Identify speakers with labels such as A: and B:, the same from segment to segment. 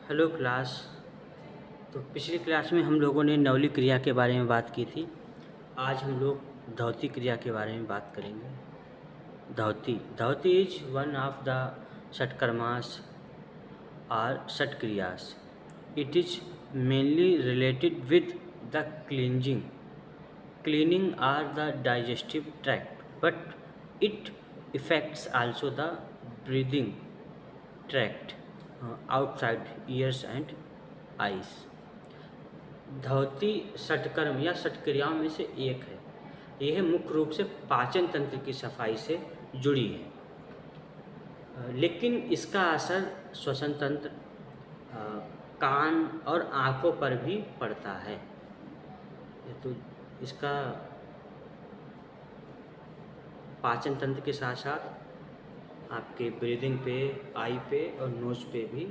A: Hello class. तो पिछली class में हम लोगों ने नवली क्रिया के बारे में बात की थी। आज हम लोग धौती क्रिया के बारे में बात करेंगे। Dhauti dhauti is one of the shatkarmas और shatkriyas. It is mainly related with the cleaning or the digestive tract, but it affects also the breathing tract outside ears and eyes. धौती षटकर्म या षटक्रियाओं में से एक है। यह मुख्य रूप से पाचन तंत्र की सफाई से जुड़ी है, लेकिन इसका असर श्वसन तंत्र, कान और आँखों पर भी पड़ता है। तो इसका पाचन तंत्र के साथ साथ आपके ब्रीदिंग पे, आई पे और नोज पे भी,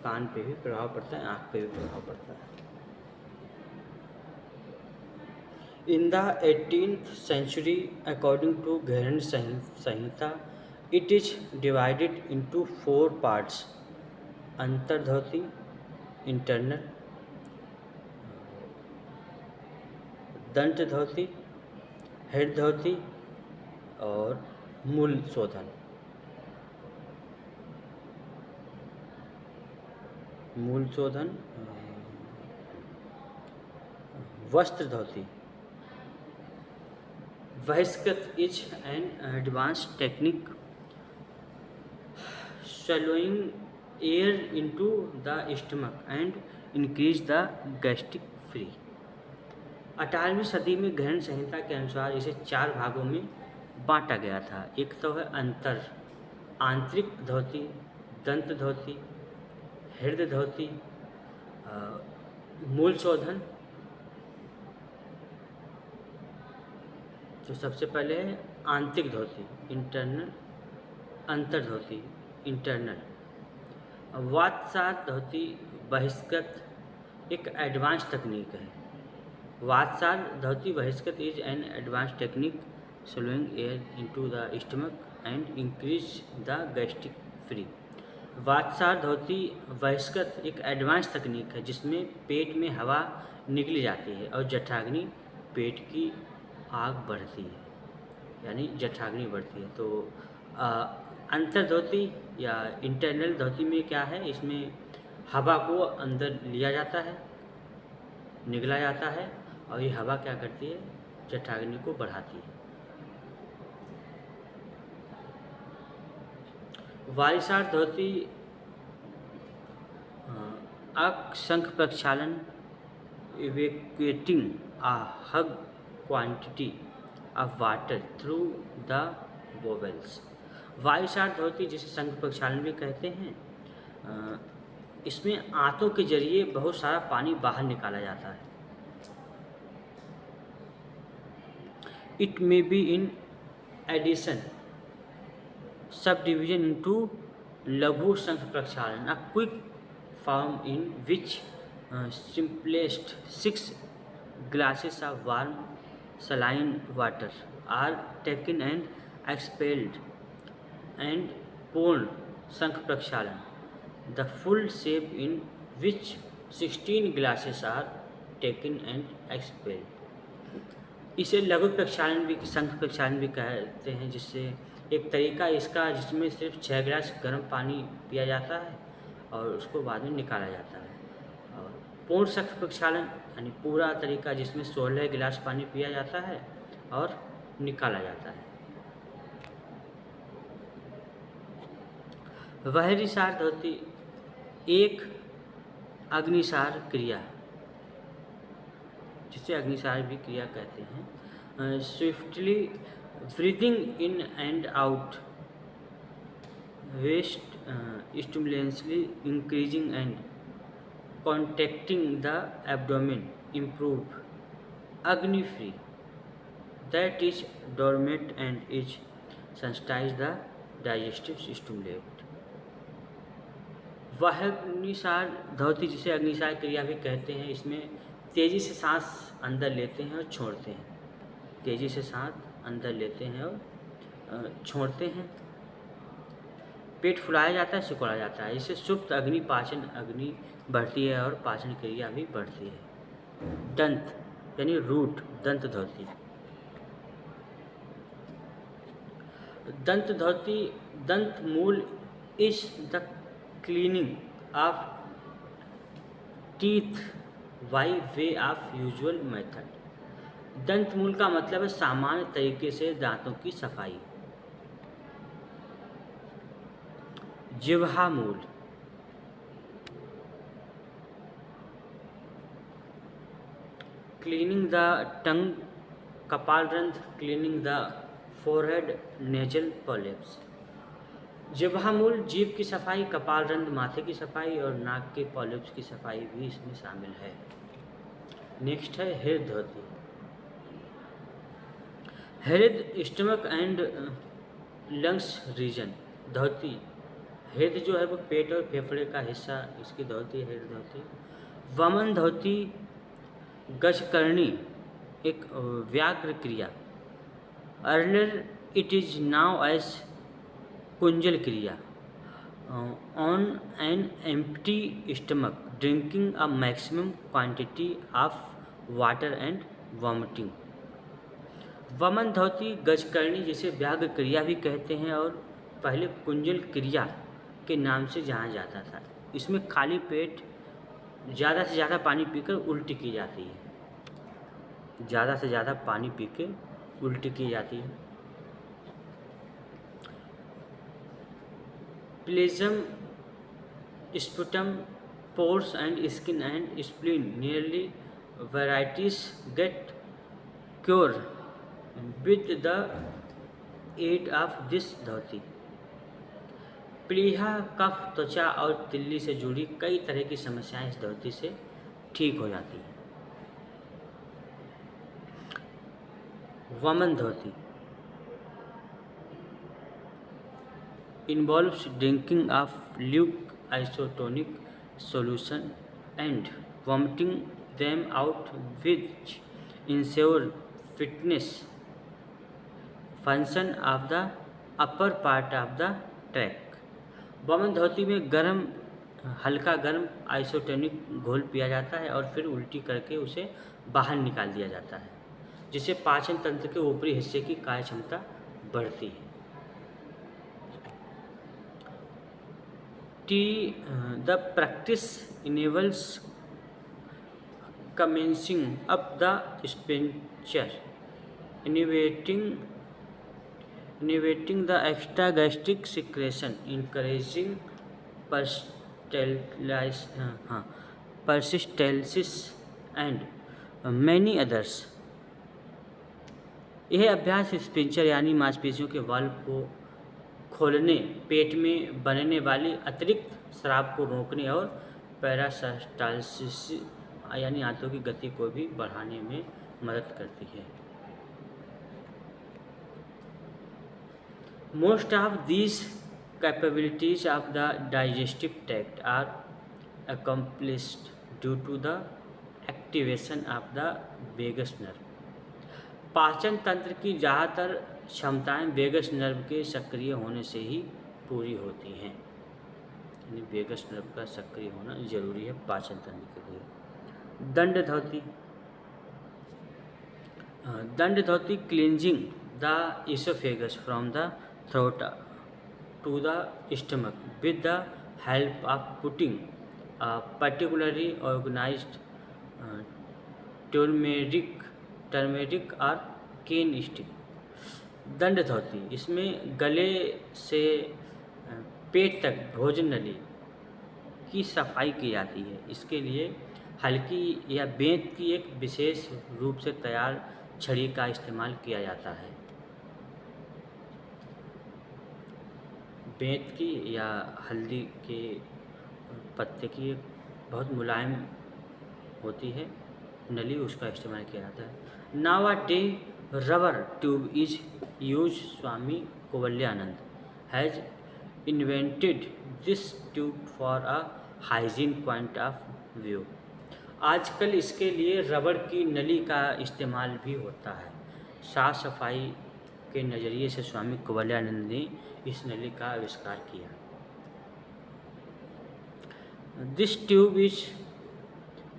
A: कान पे भी प्रभाव पड़ता है, आँख पे भी प्रभाव पड़ता है। In the 18th century, according to Gherand Samhita, it is divided into 4 parts: अंतर्धौती, internal, दंत धौती, हेड धौती और मूल शोधन। मूल शोधन, वस्त्र धौती। Bahishkrit is an advance technique swallowing air into the stomach and increase the gastric free। 18वीं सदी में ग्रहण संहिता के अनुसार इसे 4 भागों में बांटा गया था। एक तो है आंतरिक धौती, दंत धौती, हृदय धौती, मूल शोधन। तो सबसे पहले है आंतरिक धौती, इंटरनल, अंतर धौती, इंटरनल। वातसार धौती बहिष्कृत एक एडवांस तकनीक है। Vatsar धौती bahishkrit is an advance technique swallowing air into the stomach and increase the gastric free. वातसार धौती बहिष्कृत एक एडवांस तकनीक है जिसमें पेट में हवा निगली जाती है और जठराग्नि, पेट की आग बढ़ती है, यानी जठराग्नि बढ़ती है। तो अंतर धौती या इंटरनल धौती में क्या है, इसमें हवा को अंदर लिया जाता है, निगला जाता है और ये हवा क्या करती है, जठराग्नि को बढ़ाती है। वायुसार धौती अक्षंख प्रक्षालन, evacuating a hug quantity of water through the bowels। वायुसार धौती जिसे संघ प्रक्षालन भी कहते हैं, इसमें आंतों के जरिए बहुत सारा पानी बाहर निकाला जाता है। It may be in addition sub division into laghu shankha prakshalan, a quick form in which simplest 6 glasses of warm saline water are taken and expelled, and पूर्ण संघ प्रक्षालन, the full shape in which 16 glasses are taken and expelled। इसे लघु प्रक्षालन भी, संघ प्रक्षालन भी कहते हैं, जिससे एक तरीका इसका जिसमें सिर्फ 6 गिलास गर्म पानी पिया जाता है और उसको बाद में निकाला जाता है। और पूर्ण संघ प्रक्षालन यानी पूरा तरीका जिसमें 16 गिलास पानी पिया जाता है और निकाला जाता है। वहरीसार धौती एक अग्निसार क्रिया, जिसे अग्निसार भी क्रिया कहते हैं। Swiftly breathing in and out, waist simultaneously increasing and contracting the abdomen, improve agni free that is dormant and is sensitize the digestive stimulate। वह अग्निसार धौती जिसे अग्निसार क्रिया भी कहते हैं, इसमें तेजी से सांस अंदर लेते हैं और छोड़ते हैं, तेजी से सांस अंदर लेते हैं और छोड़ते हैं। पेट फुलाया जाता है, सिकुड़ा जाता है। इससे सुप्त अग्नि पाचन अग्नि बढ़ती है और पाचन क्रिया भी बढ़ती है। दंत यानी रूट, दंत धौती। दंत धौती, दंत मूल is the cleaning of teeth by way of usual method. दंत मूल का मतलब है सामान्य तरीके से दांतों की सफाई। Jihva mool, cleaning the tongue, kapalrandhra, cleaning the forehead, nasal polyps. जिह्वा मूल जीभ की सफाई, कपालरंध्र माथे की सफाई और नाक के पॉलिप्स की सफाई भी इसमें शामिल है। नेक्स्ट है हृदय धौती। हृदय स्टमक एंड लंग्स रीजन धौती। हृदय जो है वो पेट और फेफड़े का हिस्सा, इसकी धौती है हृदय धौती। वमन धौती, गजकर्णी, एक व्याघ्र क्रिया। Earlier it is now as kunjal kriya. On an empty stomach, drinking a maximum quantity of water and vomiting. वमन धौती, गजकर्णी, जिसे व्याघ्र क्रिया भी कहते हैं और पहले कुंजल क्रिया के नाम से जाना जाता था। इसमें खाली पेट ज़्यादा से ज़्यादा पानी पीकर उल्टी की जाती है। ज़्यादा से ज़्यादा पानी पी के उल्टी की जाती है। Phlegm, sputum, pores and skin and spleen, nearly varieties get cure with the aid of this dhauti. प्लीहा, कफ, त्वचा और तिल्ली से जुड़ी कई तरह की समस्याएं इस धौती से ठीक हो जाती हैं। वमन धौती involves drinking of luke isotonic solution and vomiting them out, which ensure fitness function of the upper part of the tract। वमन धौती में हल्का गर्म आइसोटोनिक घोल पिया जाता है और फिर उल्टी करके उसे बाहर निकाल दिया जाता है, जिससे पाचन तंत्र के ऊपरी हिस्से की कार्य क्षमता बढ़ती है। The practice enables commencing up the sphincter, innervating the extragastric secretion, encouraging peristalsis and many others। यह अभ्यास स्पिंचर यानी मांसपेशियों के वाल्व को खोलने, पेट में बनने वाली अतिरिक्त स्राव को रोकने और पेरिस्टाल्सिस यानी आंतों की गति को भी बढ़ाने में मदद करती है। Most of these capabilities of the digestive tract are accomplished due to the activation of the vagus nerve. पाचन तंत्र की ज़्यादातर क्षमताएं वेगस नर्व के सक्रिय होने से ही पूरी होती हैं। यानी वेगस नर्व का सक्रिय होना जरूरी है पाचन तंत्र के लिए। Danda dhauti. Danda dhauti cleansing the oesophagus from the throat to the stomach with the help of putting particularly organised turmeric और केन स्टिक। दंड धौती, इसमें गले से पेट तक भोजन नली की सफाई की जाती है। इसके लिए हल्की या बेंत की एक विशेष रूप से तैयार छड़ी का इस्तेमाल किया जाता है। बेंत की या हल्दी के पत्ते की एक बहुत मुलायम होती है नली, उसका इस्तेमाल किया जाता है। Nowadays rubber tube is use. Swami Kuvalayananda has invented this tube for a hygiene point of view. आजकल इसके लिए रबड़ की नली का इस्तेमाल भी होता है। साफ सफाई के नज़रिए से स्वामी कोवल्यानंद ने इस नली का आविष्कार किया। This tube is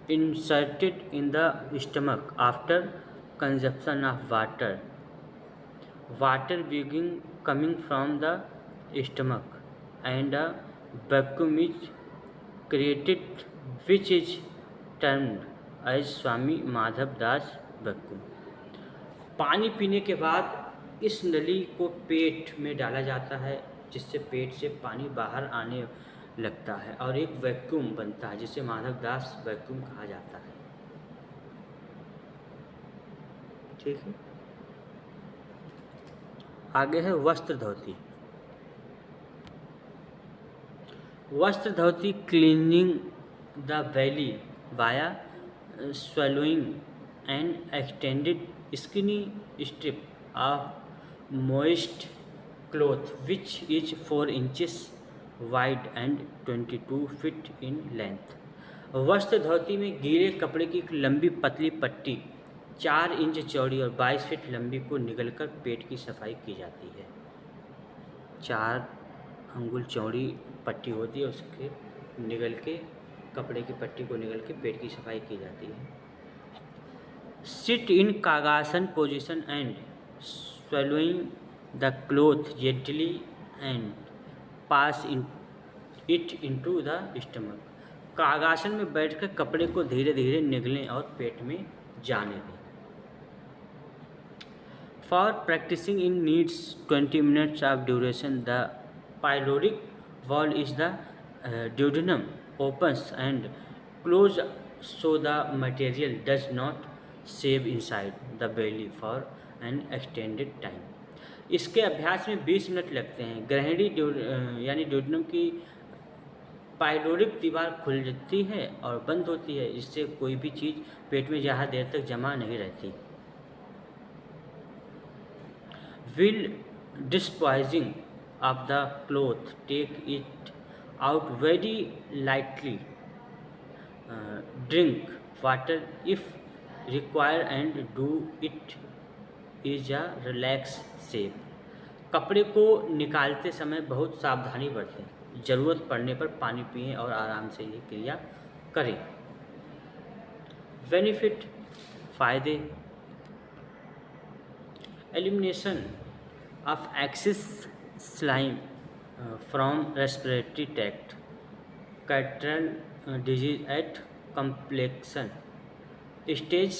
A: inserted in the stomach after consumption of water. Water begin coming from the stomach and a vacuum is created which is termed as Swami Madhav Das vacuum. पानी पीने के बाद इस नली को पेट में डाला जाता है जिससे पेट से पानी बाहर आने लगता है और एक वैक्यूम बनता है जिसे माधव दास वैक्यूम कहा जाता है। ठीक है, आगे है vastra dhauti. Vastra dhauti cleaning the belly via swallowing an extended skinny strip of moist cloth which is 4 inches wide and 22 feet in length। वस्त्र धोती में गीले कपड़े की एक लंबी पतली पट्टी 4 इंच चौड़ी और 22 फीट लंबी को निगलकर पेट की सफाई की जाती है। 4 अंगुल चौड़ी पट्टी होती है, उसके निगल के कपड़े की पट्टी को निगल के पेट की सफाई की जाती है। Sit in kagasana position and swallowing the cloth gently and pass it into the stomach. कागासन में बैठकर कपड़े को धीरे धीरे निगलें और पेट में जाने दें। For practising in needs 20 minutes of duration. The pyloric wall is the duodenum opens and close so the material does not save inside the belly for an extended time। इसके अभ्यास में 20 मिनट लगते हैं। ग्रहणी यानी ड्यूडेनम की pyloric दीवार खुल जाती है और बंद होती है, इससे कोई भी चीज़ पेट में ज़्यादा देर तक जमा नहीं रहती। Will disposing of the cloth take it out very lightly, drink water if required and do it is a relaxed shape। कपड़े को निकालते समय बहुत सावधानी बरतें, ज़रूरत पड़ने पर पानी पिएं और आराम से ये क्रिया करें। बेनिफिट फ़ायदे, elimination of excess slime from respiratory tract, cataract disease at complexion stage,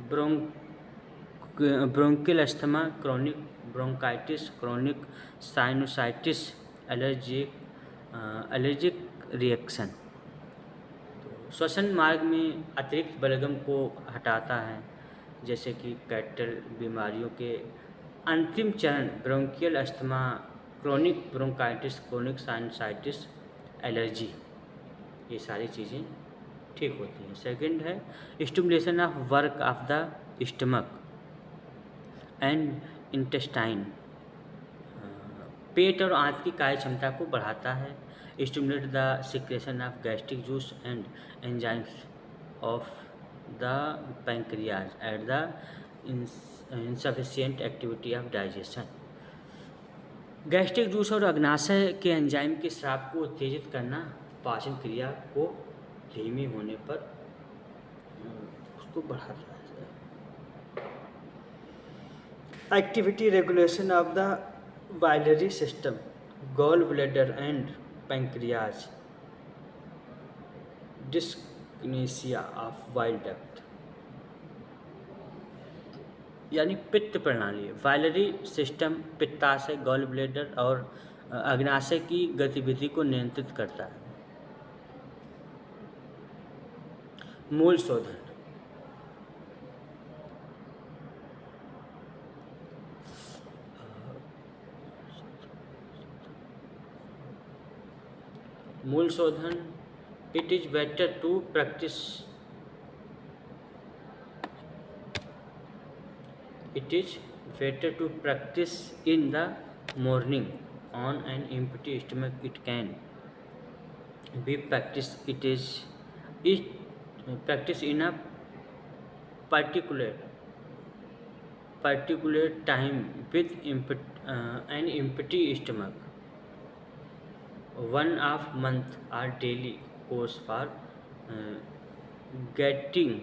A: bronchial asthma, chronic bronchitis, chronic sinusitis, allergic reaction। श्वसन मार्ग में अतिरिक्त बलगम को हटाता है, जैसे कि कैटल बीमारियों के अंतिम चरण bronchial asthma, chronic bronchitis, chronic sinusitis, allergy, ये सारी चीज़ें ठीक होती हैं। सेकंड है stimulation of work of the stomach and intestine, पेट और आंत की कार्य क्षमता को बढ़ाता है। Stimulate the secretion of gastric juice and enzymes of the pancreas at the insufficient activity of digestion. Gastric juice और अग्नाशय के एंजाइम के स्राव को उत्तेजित करना, पाचन क्रिया को धीमी होने पर उसको बढ़ाता है। Activity regulation of the biliary system, gall bladder and pancreas, dyskinesia of bile duct यानी पित्त प्रणाली। बाइलरी सिस्टम पित्ताशय, गॉल ब्लैडर और अग्नाशय की गतिविधि को नियंत्रित करता है। मूल शोधन, मूल शोधन, it is better to practise It is better to practice in the morning on an empty stomach. It can be practiced. It practice in a particular time with an empty stomach, 1 month or daily course for getting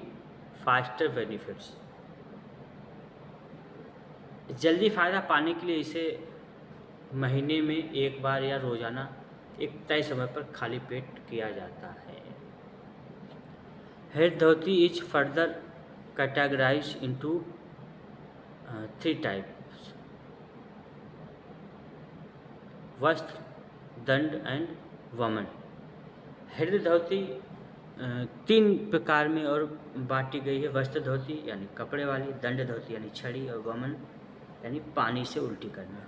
A: faster benefits. जल्दी फ़ायदा पाने के लिए इसे महीने में एक बार या रोज़ाना एक तय समय पर खाली पेट किया जाता है। Head dhauti is further categorise into 3 types: vastra, danda and वमन। हेड धोती 3 प्रकार में और बांटी गई है: वस्त्र धोती यानी कपड़े वाली, दंड धोती यानी छड़ी, और वमन यानी पानी से उल्टी करना।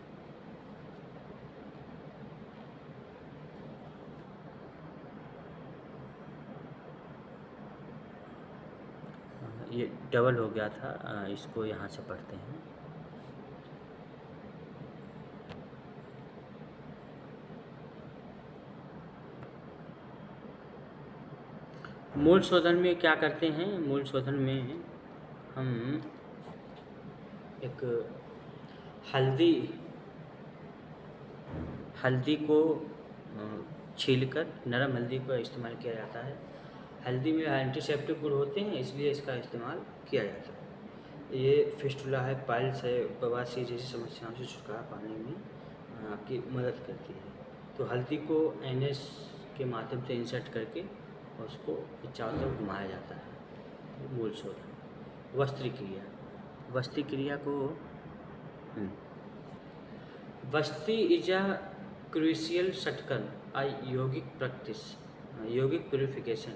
A: ये डबल हो गया था, इसको यहाँ से पढ़ते हैं। मूल शोधन में क्या करते हैं? मूल शोधन में हम एक हल्दी को छीलकर, नरम हल्दी का इस्तेमाल किया जाता है। हल्दी में एंटीसेप्टिक गुण होते हैं, इसलिए इसका इस्तेमाल किया जाता है। ये फिस्टुला है, पाइल्स है, बवासीर जैसी समस्याओं से छुटकारा पाने में आपकी मदद करती है। तो हल्दी को एनएस के माध्यम से इंसर्ट करके उसको चारों तरफ घुमाया जाता है। मूल शोधन। वस्ती क्रिया को vasti is a crucial shatkarma, a yogic practice, yogic purification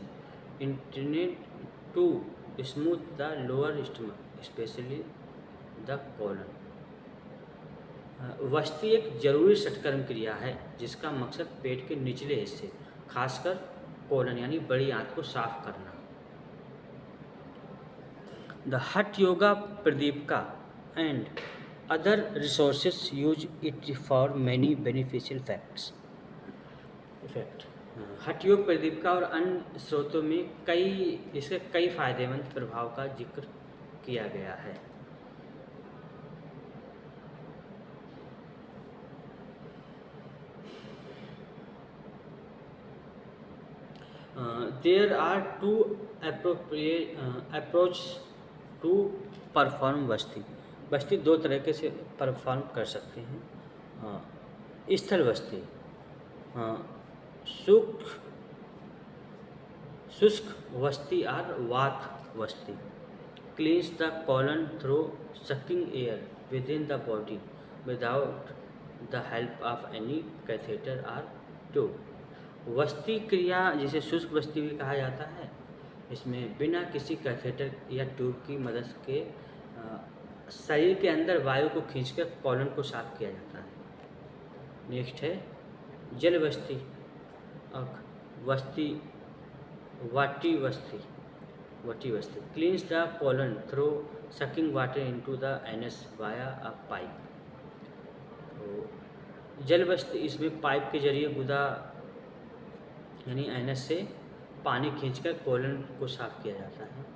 A: intended to smooth the lower stomach, especially the colon. वस्ती एक जरूरी षटकर्म क्रिया है जिसका मकसद पेट के निचले हिस्से, खासकर कोलन यानी बड़ी आंत को साफ करना। द हठ yoga Pradipika and other resources use it for many beneficial effect. हठ योग प्रदीपिका और अन्य स्रोतों में इसके कई फायदेमंद प्रभाव का जिक्र किया गया है। There are 2 appropriate approach to perform वस्ती। वस्ती 2 तरीके से परफॉर्म कर सकते हैं। स्थल वस्ती, शुष्क वस्ती और वात वस्ती। क्लींस the colon through sucking air with in the body without the help of any catheter और ट्यूब। वस्ती क्रिया जिसे शुष्क वस्ती भी कहा जाता है, इसमें बिना किसी कैथेटर या ट्यूब की मदद के शरीर के अंदर वायु को खींचकर कॉलन को साफ किया जाता है। नेक्स्ट है जल वस्ती, वाटी वस्ती। क्लींस the colon through sucking water into the anus via a pipe. तो जल वस्ती, इसमें पाइप के जरिए गुदा यानी एनस से पानी खींचकर कॉलन को साफ किया जाता है।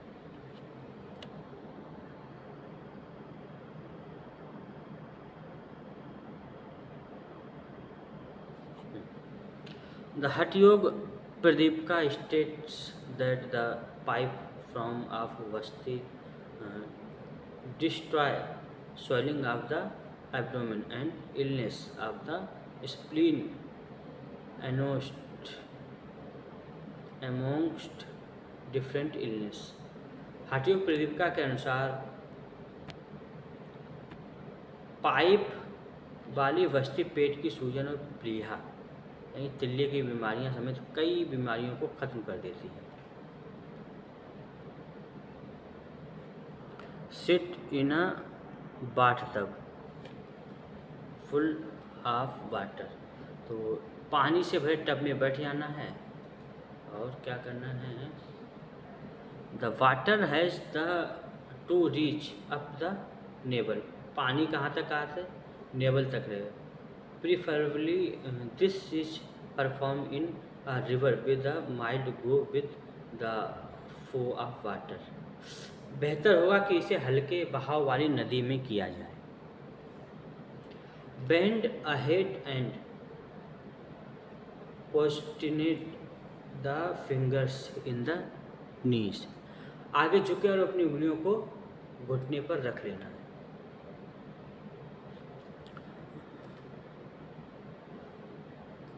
A: The Hatha Yoga Pradipika states that the pipe form of Vasti destroy swelling of the abdomen and illness of the spleen amongst different illness. हठ योग प्रदीपिका के अनुसार पाइप वाली वस्ती पेट की सूजन और प्लीहा यानी तिल्ले की बीमारियां समेत कई बीमारियों को खत्म कर देती है। Sit in a bathtub full of water. तो पानी से भरे टब में बैठ जाना है और क्या करना है, the water has the two reach up the naval. पानी कहाँ तक आता है? नेवल तक रहेगा। Preferably this is perform in a river with the mild go with the flow of water. बेहतर होगा कि इसे हल्के बहाव वाली नदी में किया जाए। Bend ahead and position the fingers in the knees. आगे झुके और अपनी उंगलियों को घुटने पर रख लेना है।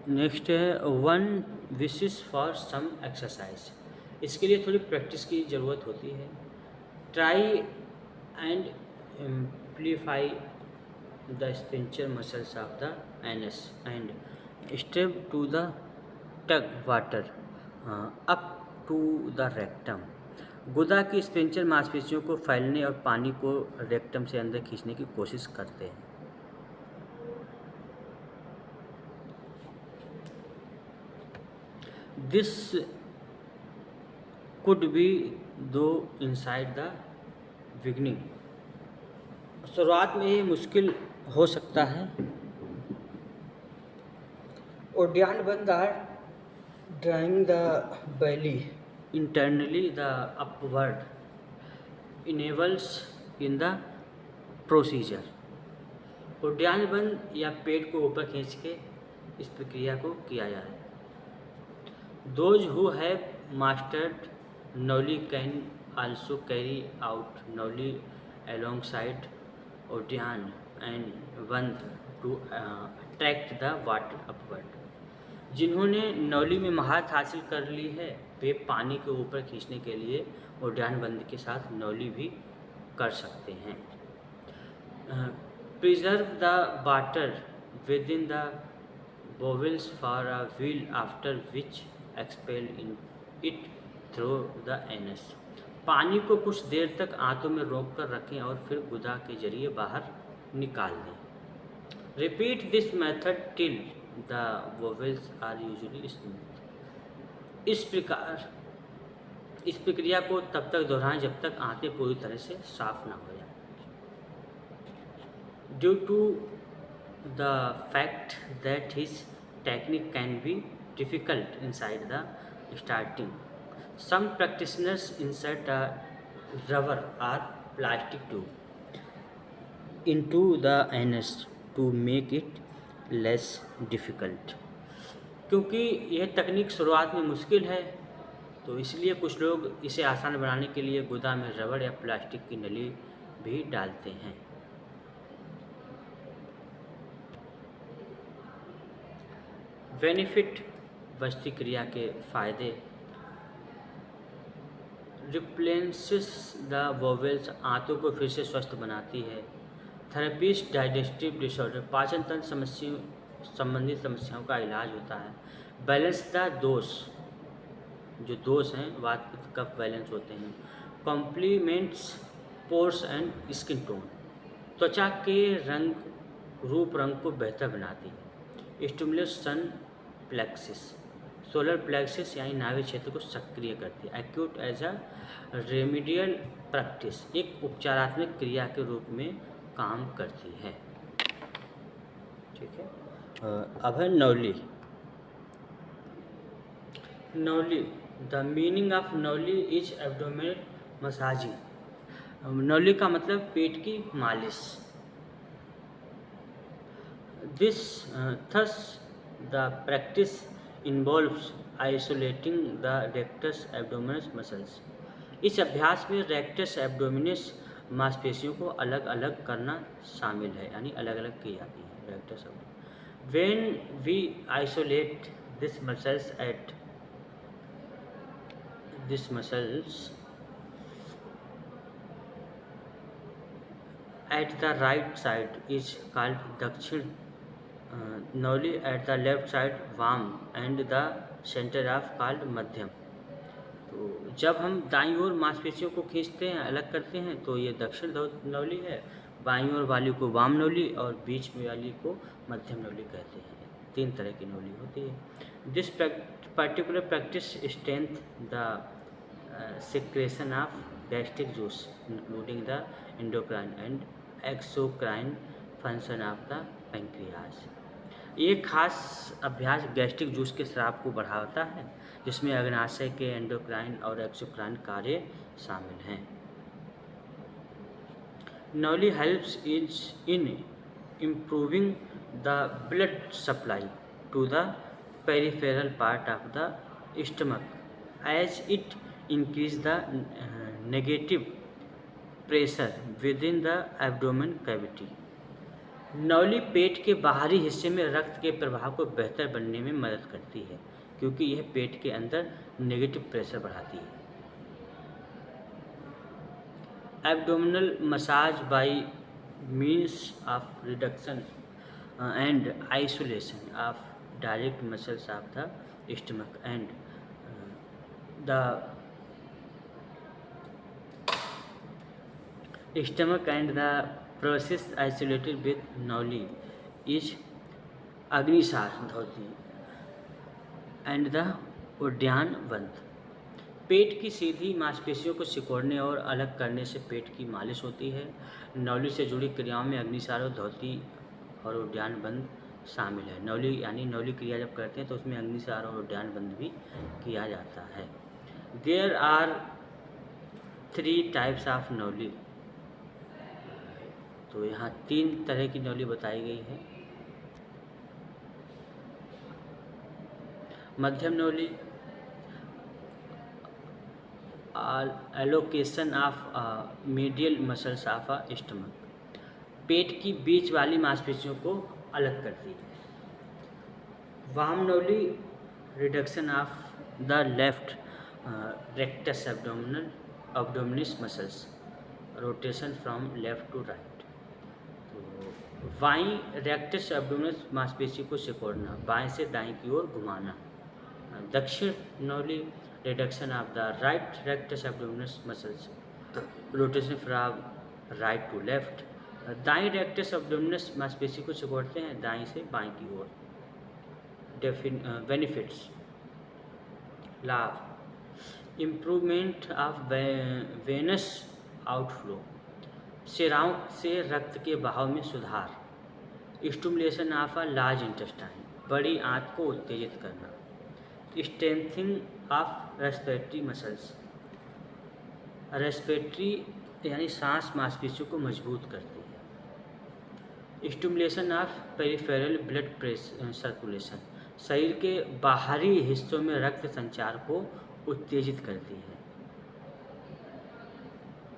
A: नेक्स्ट है one wishes for some exercise. इसके लिए थोड़ी प्रैक्टिस की ज़रूरत होती है। Try and amplify the sphincter muscles of the anus and step to the tug water up to the rectum. गुदा की स्पिंचर मांसपेशियों को फैलने और पानी को रेक्टम से अंदर खींचने की कोशिश करते हैं। This could be though inside the beginning. शुरुआत में ये मुश्किल हो सकता है। Uddiyana bandha are drawing the belly internally the upward enables in the procedure। उद्यान बंद या पेट को ऊपर खींच के इस प्रक्रिया को किया जाए। Those who have mastered Noli can also carry out Noli alongside Udyan and Band to attract the water upward। जिन्होंने नौली में महारत हासिल कर ली है वे पानी के ऊपर खींचने के लिए उद्यान बंद के साथ नौली भी कर सकते हैं। Preserve the water with in the bowels for a while after which expel in it through the anus। पानी को कुछ देर तक आंतों में रोक कर रखें और फिर गुदा के जरिए बाहर निकाल दें। Repeat this method till the bowels are usually smooth. इस प्रक्रिया को तब तक दोहराएं जब तक आंतें पूरी तरह से साफ ना हो जाए। Due to the fact that his technique can be difficult inside the starting, some practitioners insert a rubber or plastic tube into the anus to make it less difficult। क्योंकि यह तकनीक शुरुआत में मुश्किल है तो इसलिए कुछ लोग इसे आसान बनाने के लिए गुदा में रबड़ या प्लास्टिक की नली भी डालते हैं। बेनिफिट वस्ती क्रिया के फायदे। रिप्लेंसेस द वोवेल्स, आंतों को फिर से स्वस्थ बनाती है। थेरेपीज डाइजेस्टिव डिसऑर्डर, पाचन तंत्र संबंधित समस्याओं का इलाज होता है। बैलेंस द दोष, जो दोष हैं वात पित्त कफ बैलेंस होते हैं। Complements pores and skin tone, त्वचा के रूप रंग को बेहतर बनाती है। Stimulates sun plexus, solar plexus यानी नाभि क्षेत्र को सक्रिय करती है। Acute as a remedial practice, एक उपचारात्मक क्रिया के रूप में काम करती है। ठीक है, अब है नौली। Nauli, the meaning of nauli is abdominal massaging. नौली का मतलब पेट की मालिश। This thus the practice involves isolating the rectus abdominis muscles। इस अभ्यास में रेक्टस एब्डोमिनस मांसपेशियों को अलग अलग करना शामिल है, यानी अलग अलग की जाती है rectus abdominis. When we isolate these muscles at the right side is called dakshin nauli, at the left side vam and the centre of called madhyam. तो जब हम दाईं ओर मांसपेशियों को खींचते हैं, अलग करते हैं, तो ये दक्षिण नौली है। बाईं ओर वाली को वाम नौली और बीच में वाली को मध्यम नौली कहते हैं। 3 तरह की नौली होती है। This particular practice strength the secretion of gastric juice including the endocrine and exocrine function of the pancreas. ये खास अभ्यास गैस्ट्रिक जूस के स्राव को बढ़ाता है, जिसमें अग्नाशय के एंडोक्राइन और एक्सोक्राइन कार्य शामिल हैं। Nauli helps in improving the blood supply to the peripheral part of the stomach as it increase the negative pressure within the abdomen cavity. नौली पेट के बाहरी हिस्से में रक्त के प्रवाह को बेहतर बनने में मदद करती है क्योंकि यह पेट के अंदर नेगेटिव प्रेशर बढ़ाती है. Abdominal massage bye means of reduction and isolation of direct muscles of the stomach and the stomach and the process isolated with noli is Agnisar dhoti and the उद्यान बंद. पेट की सीधी मांसपेशियों को सिकोड़ने और अलग करने से पेट की मालिश होती है. नौली से जुड़ी क्रियाओं में अग्निसार और धोती और उद्यान बंद शामिल है. नौली यानी नौली क्रिया जब करते हैं तो उसमें अग्निसार और उद्यान बंद भी किया जाता है. देयर आर 3 टाइप्स ऑफ नौली. तो यहाँ 3 तरह की नौली बताई गई है. Madhyam nauli, allocation of medial muscles of a stomach, पेट की बीच वाली मांसपेशियों को अलग करती है. Vam nauli, reduction of the left rectus abdominis muscles, rotation from left to right. तो बाईं रेक्टस एब्डोमिनिस मांसपेशी को सिकोड़ना, बाएं से दाएं की ओर घुमाना. Dakshin nauli, reduction of the right rectus abdominis muscles, rotation from right to left. दाएं रेक्टस एब्डोमिनिस मांसपेशी को सिकोड़ते हैं दाएं से बाएं की ओर. बेनिफिट्स, लाभ, इम्प्रूवमेंट ऑफ वेनस आउटफ्लो, शिराओं से रक्त के बहाव में सुधार. Stimulation of a large intestine, बड़ी आंत को उत्तेजित करना. Strengthening of respiratory muscles, respiratory यानी सांस मांसपेशियों को मजबूत करती है. Stimulation of peripheral blood circulation, शरीर के बाहरी हिस्सों में रक्त संचार को उत्तेजित करती है.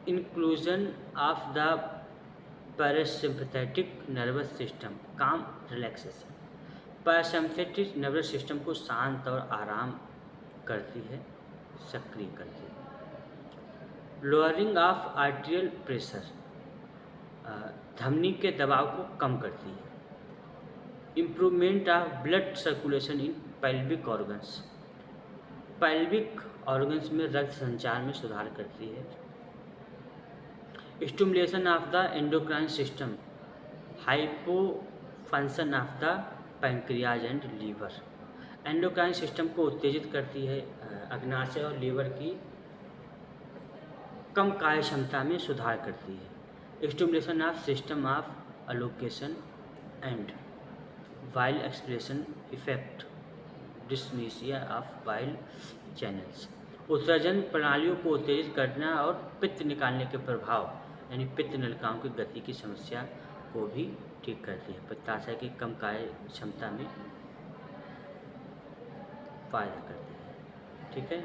A: Inclusion of the parasympathetic nervous system, काम रिलैक्सेशन. पैरासिम्पैथेटिक नर्वस सिस्टम को शांत और आराम करती है, सक्रिय करती है. लोअरिंग ऑफ आर्टेरियल प्रेशर, धमनी के दबाव को कम करती है. Improvement of blood circulation in pelvic organs, pelvic organs में रक्त संचार में सुधार करती है. Stimulation of the endocrine system, hypo function of the pancreas and liver, endocrine system को उत्तेजित करती है. अग्नाशय और लीवर की कम कार्य क्षमता में सुधार करती है. Stimulation of system of allocation and bile expression effect, dyskinesia of bile channels, उत्सर्जन प्रणालियों को उत्तेजित करना और पित्त निकालने के प्रभाव यानी पित्त नलिकाओं की गति की समस्या को भी ठीक करती है. पित्ताशय की कम कार्य क्षमता में फायदा करती है. ठीक है.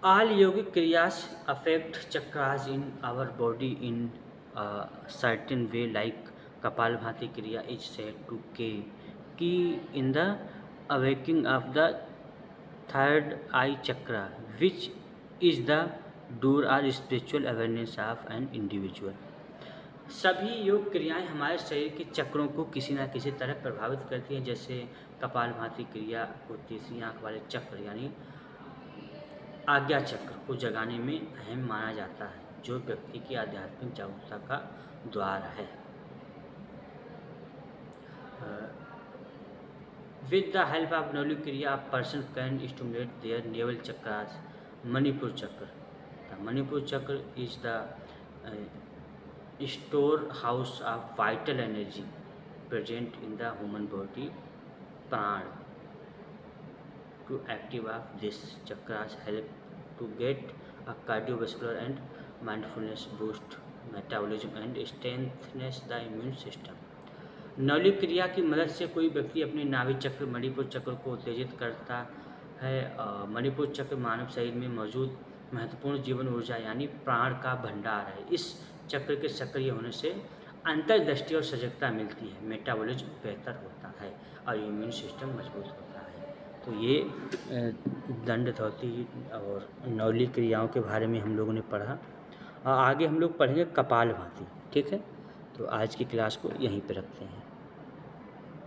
A: All yogic kriyas affect chakras in our body in a certain way, like Kapalbhati Kriya is said to key in the awakening of the third eye chakra, which is the door or spiritual awareness of an individual. सभी योग क्रियाएं हमारे शरीर के चक्रों को किसी न किसी तरह प्रभावित करती हैं. जैसे कपालभाति क्रिया को तीसरी आंख वाले चक्र यानी आज्ञा चक्र को जगाने में अहम माना जाता है, जो व्यक्ति की आध्यात्मिक जागरूकता का द्वार है. With the help of nauli kriya a person can stimulate their naval chakras. Manipura chakra, the Manipura chakra is the storehouse of vital energy present in the human body. Prana to active of this chakras help to get a cardiovascular and mindfulness, boost metabolism and strengthens the immune system. नौलिक क्रिया की मदद से कोई व्यक्ति अपने नाभि चक्र मणिपुर चक्र को उत्तेजित करता है। मणिपुर चक्र मानव शरीर में मौजूद महत्वपूर्ण जीवन ऊर्जा यानी प्राण का भंडार है। इस चक्र के सक्रिय होने से अंतर्दृष्टि और सजगता मिलती है, मेटाबॉलिज्म बेहतर होता है और इम्यून सिस्टम मजबूत होता है। तो ये दंड धौती और नौलिक क्रियाओं के बारे में हम लोगों ने पढ़ा। आगे हम लोग पढ़ेंगे कपालभाति। ठीक है, तो आज की क्लास को यहीं पे रखते हैं।